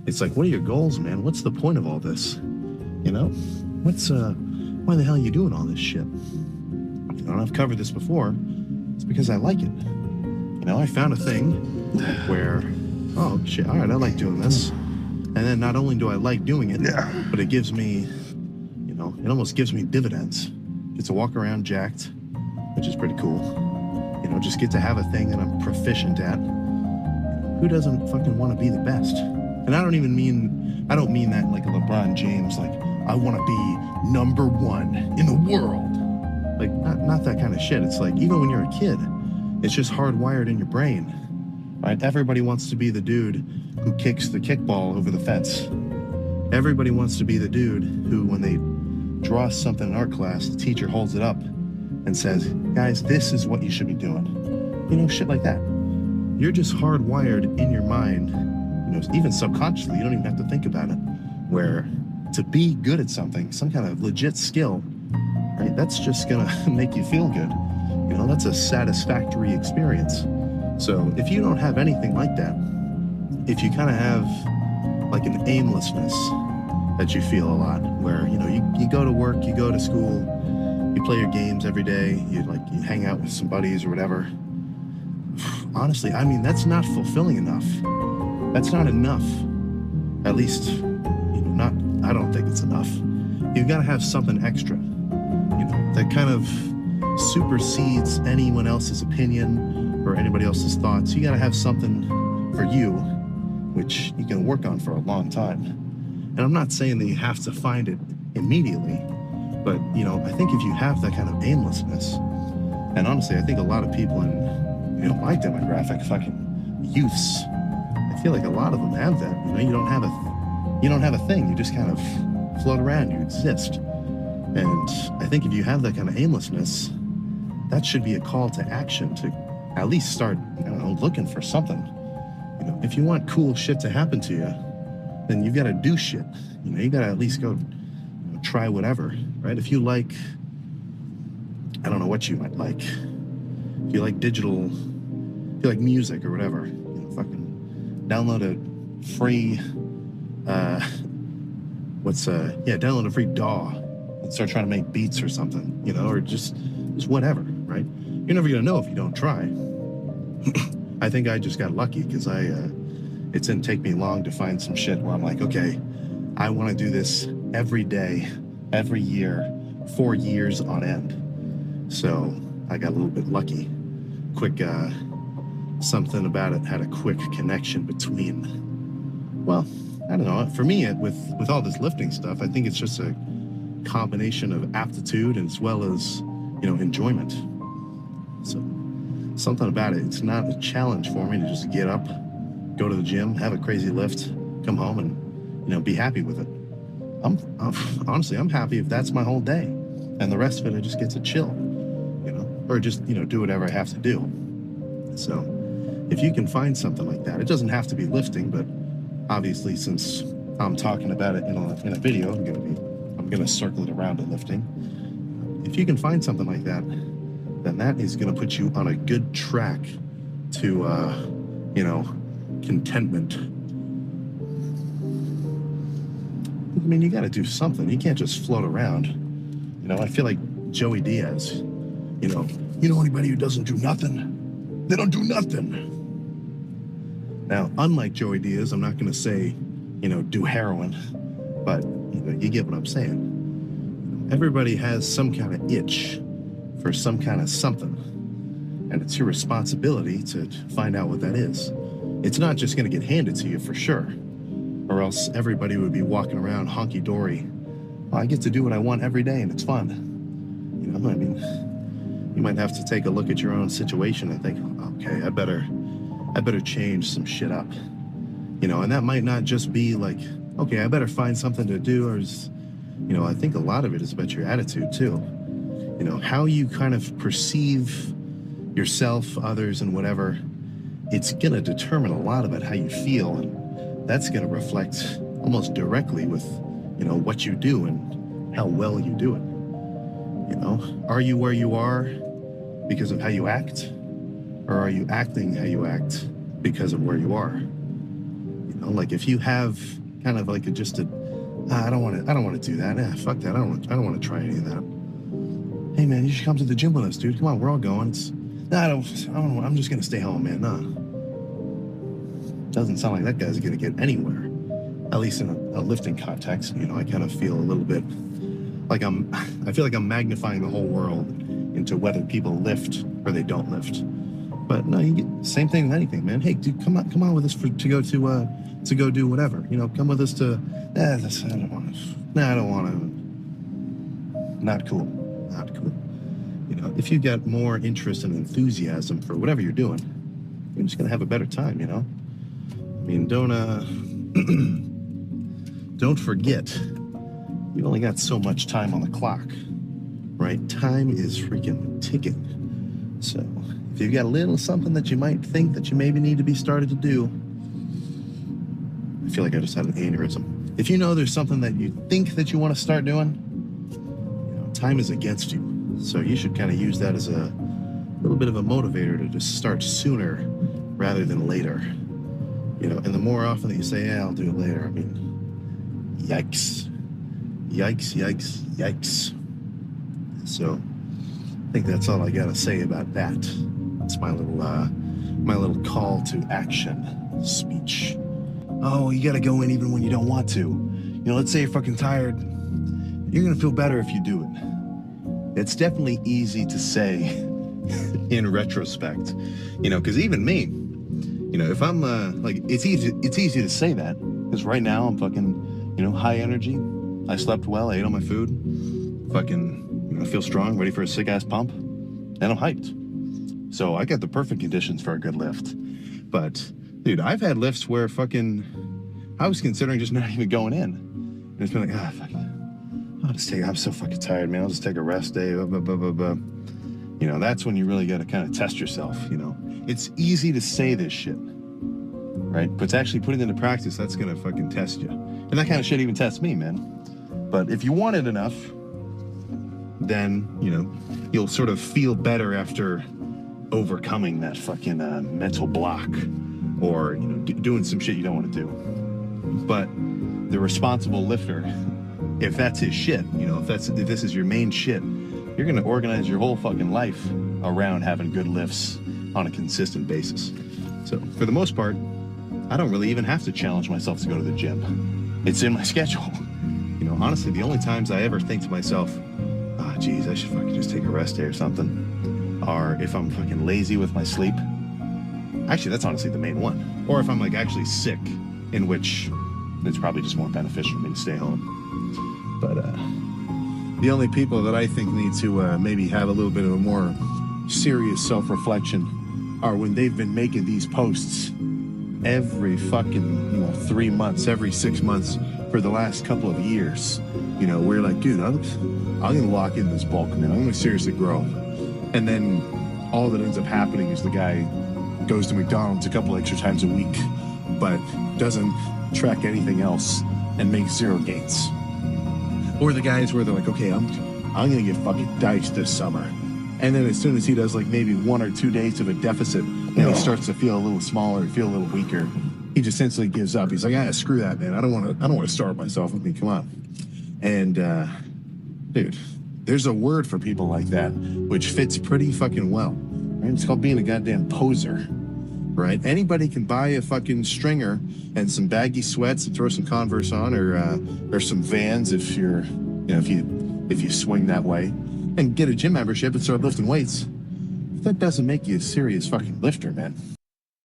It's like, what are your goals, man? What's the point of all this? You know, why the hell are you doing all this shit? You know, and I've covered this before. It's because I like it. You know, I found a thing where, oh shit, all right, I like doing this. And then not only do I like doing it, but it gives me, you know, it almost gives me dividends. Get to walk around jacked, which is pretty cool. You know, just get to have a thing that I'm proficient at. Who doesn't fucking want to be the best? And I don't mean that like a LeBron James, like, I want to be number one in the world. Like, not that kind of shit. It's like, even when you're a kid, it's just hardwired in your brain, right? Everybody wants to be the dude who kicks the kickball over the fence. Everybody wants to be the dude who, when they draw something in art class, the teacher holds it up and says, guys, this is what you should be doing. You know, shit like that. You're just hardwired in your mind, you know, even subconsciously, you don't even have to think about it, where to be good at something, some kind of legit skill, right, that's just gonna make you feel good. You know, that's a satisfactory experience. So if you don't have anything like that, if you kind of have like an aimlessness that you feel a lot, where, you know, you go to work, you go to school, you play your games every day, you hang out with some buddies or whatever. Honestly, I mean, that's not fulfilling enough. That's not enough. At least, you know, I don't think it's enough. You've got to have something extra, you know, that kind of supersedes anyone else's opinion or anybody else's thoughts. You got to have something for you, which you can work on for a long time. And I'm not saying that you have to find it immediately, but, you know, I think if you have that kind of aimlessness, and honestly, I think a lot of people in, you know, my demographic, fucking youths, I feel like a lot of them have that. You know, you don't have a thing. You just kind of float around. You exist. And I think if you have that kind of aimlessness, that should be a call to action to at least start, I don't know, looking for something. You know, if you want cool shit to happen to you, then you've got to do shit. You know, you got to at least go, you know, try whatever, right? If you like, I don't know what you might like. If you like digital, if you like music or whatever, you know, fucking download a free, download a free DAW and start trying to make beats or something, you know, or just whatever, right? You're never gonna know if you don't try. I think I just got lucky because it didn't take me long to find some shit where I'm like, okay, I want to do this every day, every year, 4 years on end. So I got a little bit lucky. Quick, something about it had a quick connection between, well, I don't know. For me, with all this lifting stuff, I think it's just a combination of aptitude as well as, you know, enjoyment. So something about it, it's not a challenge for me to just get up, go to the gym, have a crazy lift, come home and, you know, be happy with it. Honestly, I'm happy if that's my whole day. And the rest of it, I just get to chill, you know, or just, you know, do whatever I have to do. So if you can find something like that, it doesn't have to be lifting, but obviously since I'm talking about it in a video, I'm gonna circle it around to lifting. If you can find something like that, then that is gonna put you on a good track to, you know, contentment. I mean, you gotta do something. You can't just float around. You know, I feel like Joey Diaz, you know anybody who doesn't do nothing, they don't do nothing. Now, unlike Joey Diaz, I'm not gonna say, you know, do heroin, but you know, you get what I'm saying. Everybody has some kind of itch for some kind of something, and it's your responsibility to find out what that is. It's not just gonna get handed to you for sure, or else everybody would be walking around honky-dory. Well, I get to do what I want every day and it's fun. You know, I mean, you might have to take a look at your own situation and think, okay, I better change some shit up. You know, and that might not just be like, okay, I better find something to do, or, you know, I think a lot of it is about your attitude too. You know, how you kind of perceive yourself, others, and whatever, it's gonna determine a lot about how you feel, and that's gonna reflect almost directly with, you know, what you do and how well you do it. You know, are you where you are because of how you act, or are you acting how you act because of where you are? You know, like if you have kind of like I don't want to do that. Fuck that. I don't want to try any of that. Hey man, you should come to the gym with us, dude. Come on, we're all going. I'm just gonna stay home, man. Nah. Doesn't sound like that guy's gonna get anywhere. At least in a lifting context. You know, I kind of feel a little bit like I feel like I'm magnifying the whole world into whether people lift or they don't lift. But no, you get same thing with anything, man. Hey, dude, come on with us to go do whatever. You know, come with us to. I don't want to. Nah, I don't want to. Not cool. Not cool. You know, if you got more interest and enthusiasm for whatever you're doing, you're just gonna have a better time. You know. I mean, don't forget, you only got so much time on the clock, right? Time is freaking ticking. So if you've got a little something that you might think that you maybe need to be started to do, I feel like I just had an aneurysm. If you know there's something that you think that you want to start doing, you know, time is against you. So you should kind of use that as a little bit of a motivator to just start sooner rather than later. You know, and the more often that you say, yeah, I'll do it later, I mean, yikes. Yikes, yikes, yikes. So I think that's all I got to say about that. It's my little call to action speech. Oh, you got to go in even when you don't want to. You know, let's say you're fucking tired. You're going to feel better if you do it. It's definitely easy to say in retrospect, you know, because even me, you know, if I'm like, it's easy to say that because right now I'm fucking, you know, high energy. I slept well. I ate all my food. Fucking, you know, feel strong, ready for a sick ass pump, and I'm hyped. So I got the perfect conditions for a good lift. But dude, I've had lifts where fucking I was considering just not even going in. And it's been like, fuck it. I'm so fucking tired, man. I'll just take a rest day. Blah, blah, blah, blah. You know, that's when you really got to kind of test yourself, you know. It's easy to say this shit, right? But to actually put it into practice, that's going to fucking test you. And that kind of shit even tests me, man. But if you want it enough, then, you know, you'll sort of feel better after overcoming that fucking mental block or, you know, doing some shit you don't want to do. But the responsible lifter, if that's his shit, you know, if this is your main shit, you're going to organize your whole fucking life around having good lifts on a consistent basis. So for the most part, I don't really even have to challenge myself to go to the gym. It's in my schedule. You know, honestly, the only times I ever think to myself, geez, I should fucking just take a rest day or something, are if I'm fucking lazy with my sleep. Actually, that's honestly the main one. Or if I'm like actually sick, in which it's probably just more beneficial for me to stay home. But the only people that I think need to maybe have a little bit of a more serious self-reflection are when they've been making these posts every fucking, you know, 3 months, every 6 months for the last couple of years. You know, we're like, dude, I'm gonna lock in this bulk, man. I'm gonna seriously grow. And then all that ends up happening is the guy goes to McDonald's a couple extra times a week, but doesn't track anything else and makes zero gains. Or the guys where they're like, okay, I'm gonna get fucking diced this summer. And then as soon as he does like maybe 1 or 2 days of a deficit and he starts to feel a little smaller, feel a little weaker, he just instantly gives up. He's like, screw that, man. I don't want to starve myself. I mean, come on. And dude, there's a word for people like that, which fits pretty fucking well. Right? It's called being a goddamn poser. Right? Anybody can buy a fucking stringer and some baggy sweats and throw some Converse on, or some Vans if you're, you know, if you swing that way, and get a gym membership and start lifting weights. That doesn't make you a serious fucking lifter, man.